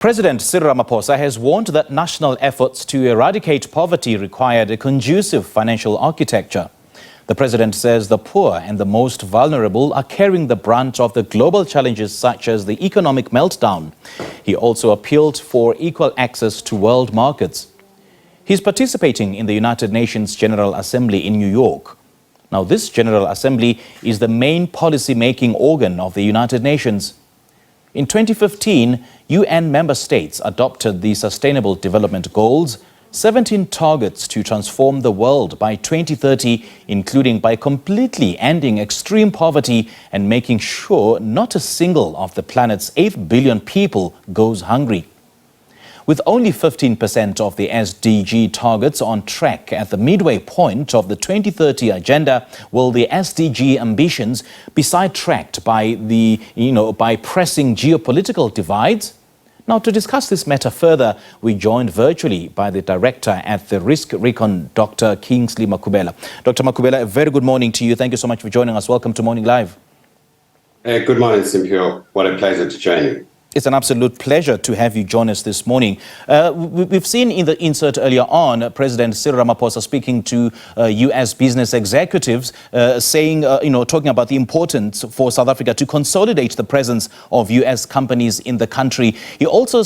President Cyril Ramaphosa has warned that national efforts to eradicate poverty required a conducive financial architecture. The president says the poor and the most vulnerable are carrying the brunt of the global challenges such as the economic meltdown. He also appealed for equal access to world markets. He's participating in the United Nations General Assembly in New York. Now, this General Assembly is the main policy-making organ of the United Nations. In 2015, UN member states adopted the Sustainable Development Goals, 17 targets to transform the world by 2030, including by completely ending extreme poverty and making sure not a single of the planet's 8 billion people goes hungry. With only 15% of the SDG targets on track at the midway point of the 2030 agenda, will the SDG ambitions be sidetracked by by pressing geopolitical divides? Now, to discuss this matter further, we joined virtually by the director at the Risk Recon, Dr. Kingsley Makhubela. Dr. Makhubela, a very good morning to you. Thank you so much for joining us. Welcome to Morning Live. Good morning, Simpio. What a pleasure to join you. It's an absolute pleasure to have you join us this morning. We've seen in the insert earlier on President Cyril Ramaphosa speaking to U.S. business executives, saying, talking about the importance for South Africa to consolidate the presence of U.S. companies in the country. He also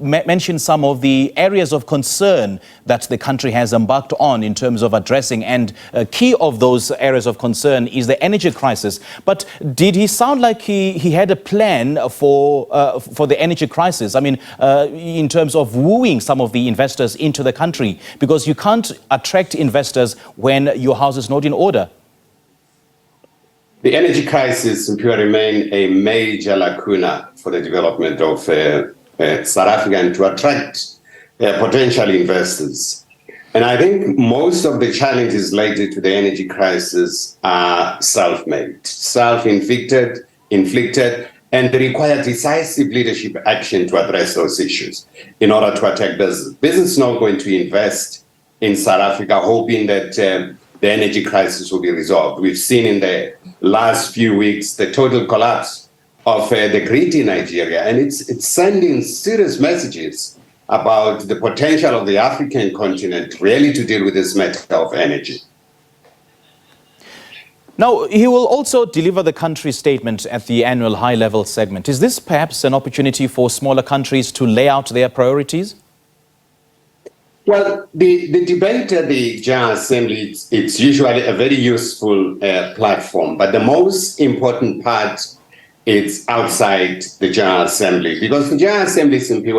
mentioned some of the areas of concern that the country has embarked on in terms of addressing, and key of those areas of concern is the energy crisis. But did he sound like he had a plan for the energy crisis? I mean, in terms of wooing some of the investors into the country, because you can't attract investors when your house is not in order. The energy crisis will remain a major lacuna for the development of South Africa and to attract potential investors. And I think most of the challenges related to the energy crisis are self-made, self-inflicted, and they require decisive leadership action to address those issues in order to attack business. Business is not going to invest in South Africa hoping that the energy crisis will be resolved. We've seen in the last few weeks the total collapse of the grid in Nigeria, and it's sending serious messages about the potential of the African continent really to deal with this matter of energy. Now, he will also deliver the country statement at the annual high-level segment. Is this perhaps an opportunity for smaller countries to lay out their priorities? Well, the debate at the General Assembly, it's usually a very useful platform, but the most important part is outside the General Assembly, because the General Assembly simply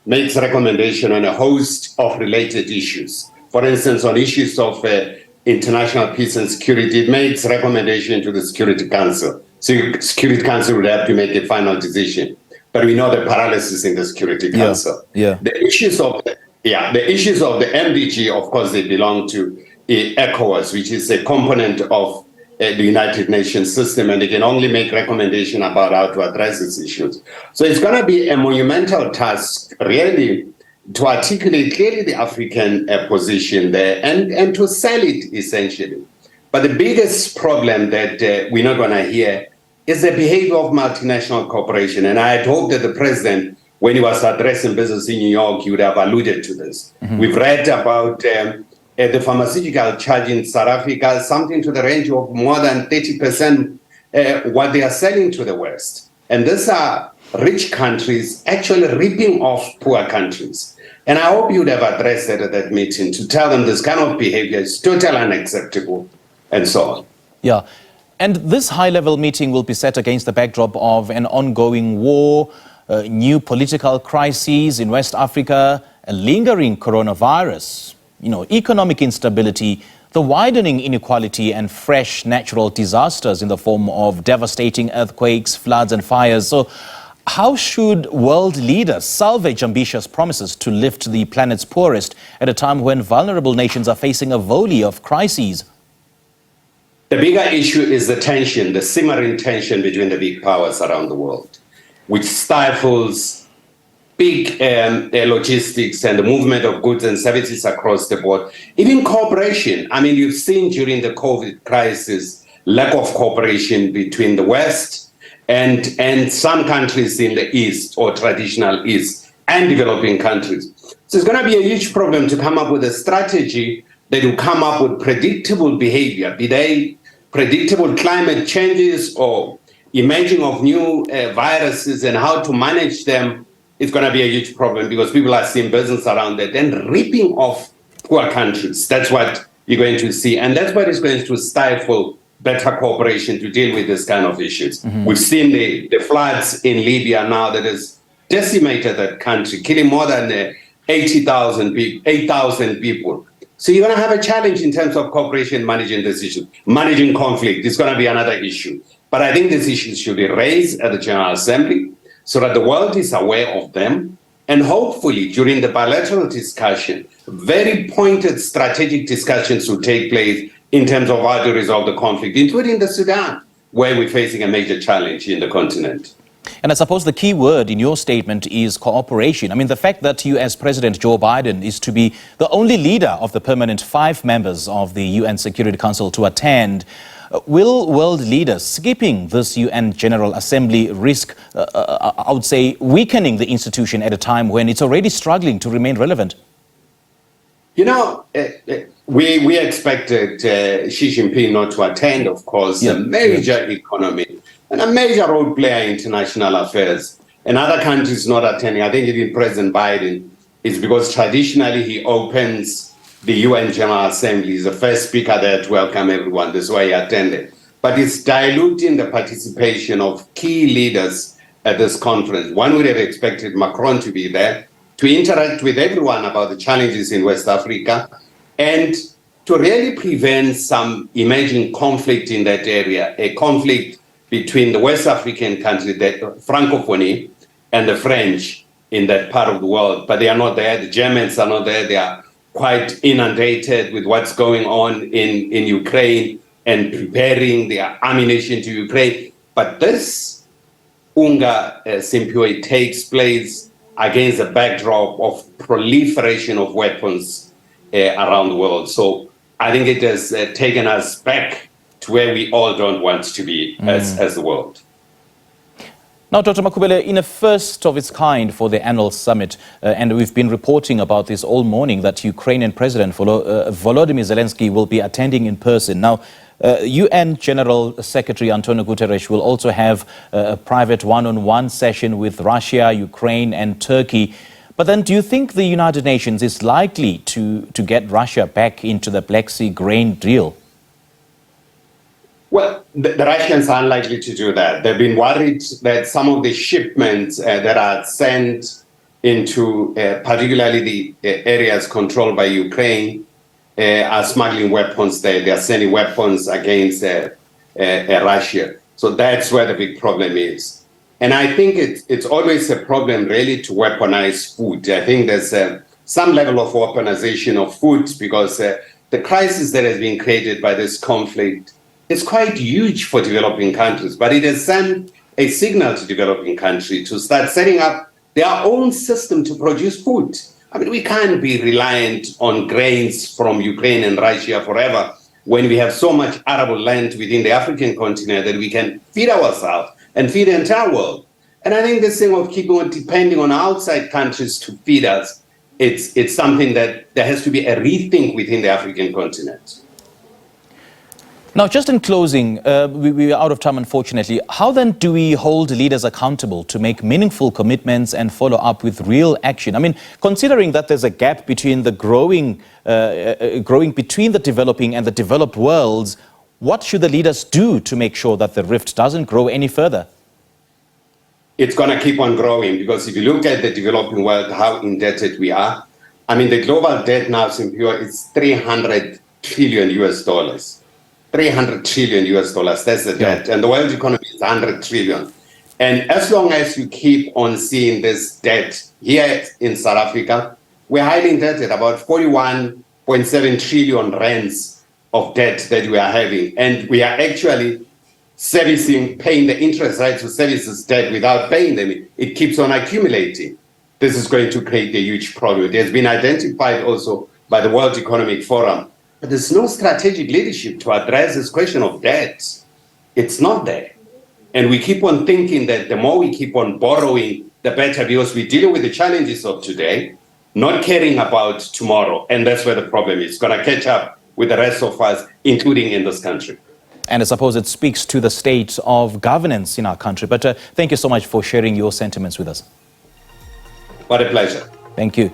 makes recommendation on a host of related issues. For instance, on issues of international peace and security, it makes recommendation to the Security Council. So the Security Council would have to make a final decision. But we know the paralysis in the Security Council. The issues of the MDG, of course, they belong to ECOWAS, which is a component of the United Nations system, and they can only make recommendation about how to address these issues. So it's going to be a monumental task, really, to articulate clearly the African position there and to sell it, essentially. But the biggest problem that we're not going to hear is the behavior of multinational corporation. And I had hoped that the president, when he was addressing business in New York, he would have alluded to this. We've read about the pharmaceutical charge in South Africa, something to the range of more than 30% what they are selling to the West. And these are rich countries actually ripping off poor countries. And I hope you would have addressed that at that meeting to tell them this kind of behavior is totally unacceptable and so on. Yeah. And this high-level meeting will be set against the backdrop of an ongoing war, new political crises in West Africa, a lingering coronavirus, economic instability, the widening inequality and fresh natural disasters in the form of devastating earthquakes, floods and fires. So how should world leaders salvage ambitious promises to lift the planet's poorest at a time when vulnerable nations are facing a volley of crises? The bigger issue is the tension, the simmering tension between the big powers around the world, which stifles big logistics and the movement of goods and services across the board. Even cooperation. I mean, you've seen during the COVID crisis, lack of cooperation between the West and some countries in the East or traditional East. and developing countries. So it's going to be a huge problem to come up with a strategy that will come up with predictable behavior, be they predictable climate changes or emerging of new viruses and how to manage them. It's going to be a huge problem because people are seeing business around that and ripping off poor countries. That's what you're going to see. And that's what is going to stifle better cooperation to deal with this kind of issues. We've seen the floods in Libya now that has decimated that country, killing more than 8,000 people. So you're going to have a challenge in terms of cooperation managing this issue. Managing conflict is going to be another issue. But I think these issues should be raised at the General Assembly so that the world is aware of them. And hopefully, during the bilateral discussion, very pointed strategic discussions will take place in terms of how to resolve the conflict, including the Sudan, where we're facing a major challenge in the continent. And I suppose the key word in your statement is cooperation. I mean, the fact that you, as President Joe Biden, is to be the only leader of the permanent 5 members of the UN Security Council to attend, will world leaders skipping this UN General Assembly risk, I would say, weakening the institution at a time when it's already struggling to remain relevant? You know, we expected Xi Jinping not to attend, of course, a major economy and a major role player in international affairs, and other countries not attending. I think even President Biden is because traditionally he opens the UN General Assembly. He's the first speaker there to welcome everyone. That's why he attended. But it's diluting the participation of key leaders at this conference. One would have expected Macron to be there to interact with everyone about the challenges in West Africa and to really prevent some emerging conflict in that area, a conflict between the West African country, the Francophonie, and the French in that part of the world. But they are not there. The Germans are not there. They are quite inundated with what's going on in Ukraine and preparing their ammunition to Ukraine. But this UNGA simply takes place against a backdrop of proliferation of weapons around the world. So I think it has taken us back to where we all don't want to be as the world. Now, Dr. Makhubela, in a first of its kind for the annual summit, and we've been reporting about this all morning, that Ukrainian President Volodymyr Zelensky will be attending in person. Now, UN General Secretary Antonio Guterres will also have a private one-on-one session with Russia, Ukraine and Turkey. But then do you think the United Nations is likely to get Russia back into the Black Sea grain deal? Well, the Russians are unlikely to do that. They've been worried that some of the shipments that are sent into particularly the areas controlled by Ukraine are smuggling weapons there. They are sending weapons against Russia. So that's where the big problem is. And I think it's always a problem really to weaponize food. I think there's some level of weaponization of food because the crisis that has been created by this conflict is quite huge for developing countries, but it has sent a signal to developing countries to start setting up their own system to produce food. I mean, we can't be reliant on grains from Ukraine and Russia forever when we have so much arable land within the African continent that we can feed ourselves and feed the entire world. And I think this thing of keeping on depending on outside countries to feed us, it's something that there has to be a rethink within the African continent. Now, just in closing, we are out of time, unfortunately. How then do we hold leaders accountable to make meaningful commitments and follow up with real action? I mean, considering that there's a gap between the growing between the developing and the developed worlds, what should the leaders do to make sure that the rift doesn't grow any further? It's going to keep on growing because if you look at the developing world, how indebted we are. I mean, the global debt now is $300 trillion US. 300 trillion US dollars, that's the debt. And the world economy is 100 trillion. And as long as you keep on seeing this debt here in South Africa, we're highly indebted, about 41.7 trillion rands of debt that we are having. And we are actually paying the interest rates to service this debt without paying them. It keeps on accumulating. This is going to create a huge problem. It has been identified also by the World Economic Forum. But there's no strategic leadership to address this question of debt. It's not there. And we keep on thinking that the more we keep on borrowing the better, because we're dealing with the challenges of today, not caring about tomorrow. And that's where the problem is. It's going to catch up with the rest of us, including in this country. And I suppose it speaks to the state of governance in our country. But thank you so much for sharing your sentiments with us. What a pleasure. Thank you.